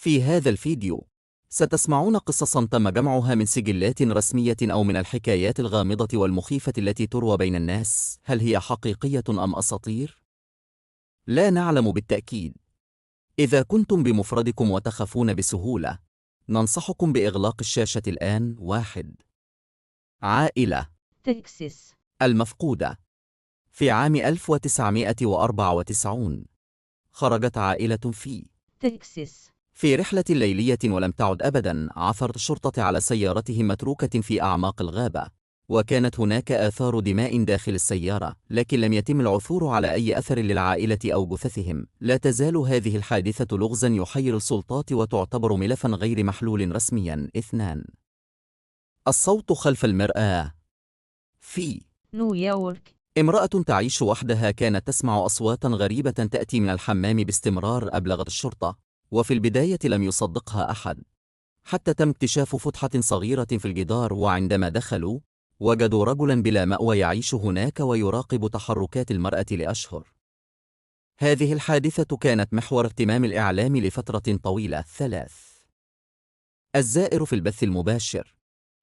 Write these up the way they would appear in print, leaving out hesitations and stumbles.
في هذا الفيديو ستسمعون قصصا تم جمعها من سجلات رسمية أو من الحكايات الغامضة والمخيفة التي تروى بين الناس. هل هي حقيقية أم أساطير؟ لا نعلم بالتأكيد. إذا كنتم بمفردكم وتخافون بسهولة، ننصحكم بإغلاق الشاشة الآن. 1. عائلة تكساس. المفقودة. في عام 1994 خرجت عائلة تكساس في رحلة ليلية ولم تعد أبدا. عثرت الشرطة على سيارتهم متروكة في أعماق الغابة، وكانت هناك آثار دماء داخل السيارة، لكن لم يتم العثور على أي أثر للعائلة أو جثثهم. لا تزال هذه الحادثة لغزا يحير السلطات وتعتبر ملفا غير محلول رسميا. 2. الصوت خلف المرآة. في نيويورك. امرأة تعيش وحدها كانت تسمع أصواتا غريبة تأتي من الحمام باستمرار. أبلغت الشرطة، وفي البداية لم يصدقها أحد، حتى تم اكتشاف فتحة صغيرة في الجدار، وعندما دخلوا وجدوا رجلا بلا مأوى يعيش هناك ويراقب تحركات المرأة لأشهر. هذه الحادثة كانت محور اهتمام الإعلام لفترة طويلة. 3. الزائر في البث المباشر.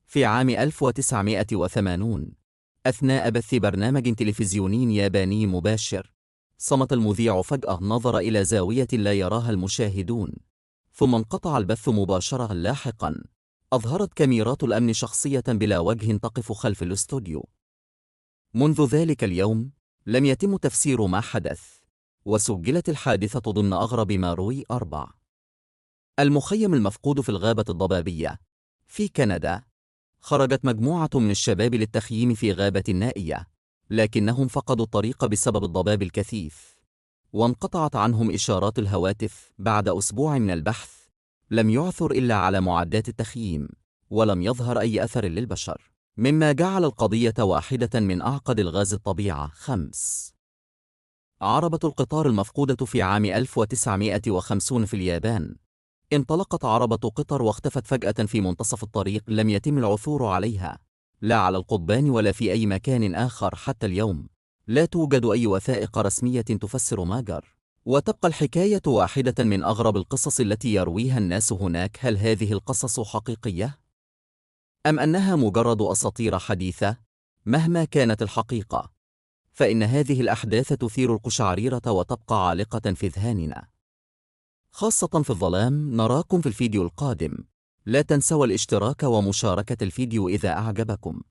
في عام 1980 أثناء بث برنامج تلفزيوني ياباني مباشر، صمت المذيع فجأة، نظر إلى زاوية لا يراها المشاهدون، ثم انقطع البث مباشرة. لاحقا أظهرت كاميرات الأمن شخصية بلا وجه تقف خلف الاستوديو. منذ ذلك اليوم لم يتم تفسير ما حدث، وسجلت الحادثة ضمن أغرب ما روي. 4. المخيم المفقود في الغابة الضبابية. في كندا خرجت مجموعة من الشباب للتخييم في غابة نائية، لكنهم فقدوا الطريق بسبب الضباب الكثيف، وانقطعت عنهم إشارات الهواتف. بعد أسبوع من البحث لم يعثر إلا على معدات التخييم، ولم يظهر أي أثر للبشر، مما جعل القضية واحدة من أعقد الغاز الطبيعة. 5. عربة القطار المفقودة. في عام 1950 في اليابان انطلقت عربة قطر واختفت فجأة في منتصف الطريق. لم يتم العثور عليها، لا على القضبان ولا في أي مكان آخر. حتى اليوم لا توجد أي وثائق رسمية تفسر ما جرى، وتبقى الحكاية واحدة من أغرب القصص التي يرويها الناس هناك. هل هذه القصص حقيقية؟ أم أنها مجرد أساطير حديثة؟ مهما كانت الحقيقة، فإن هذه الأحداث تثير القشعريرة وتبقى عالقة في أذهاننا، خاصة في الظلام. نراكم في الفيديو القادم. لا تنسوا الاشتراك ومشاركة الفيديو إذا أعجبكم.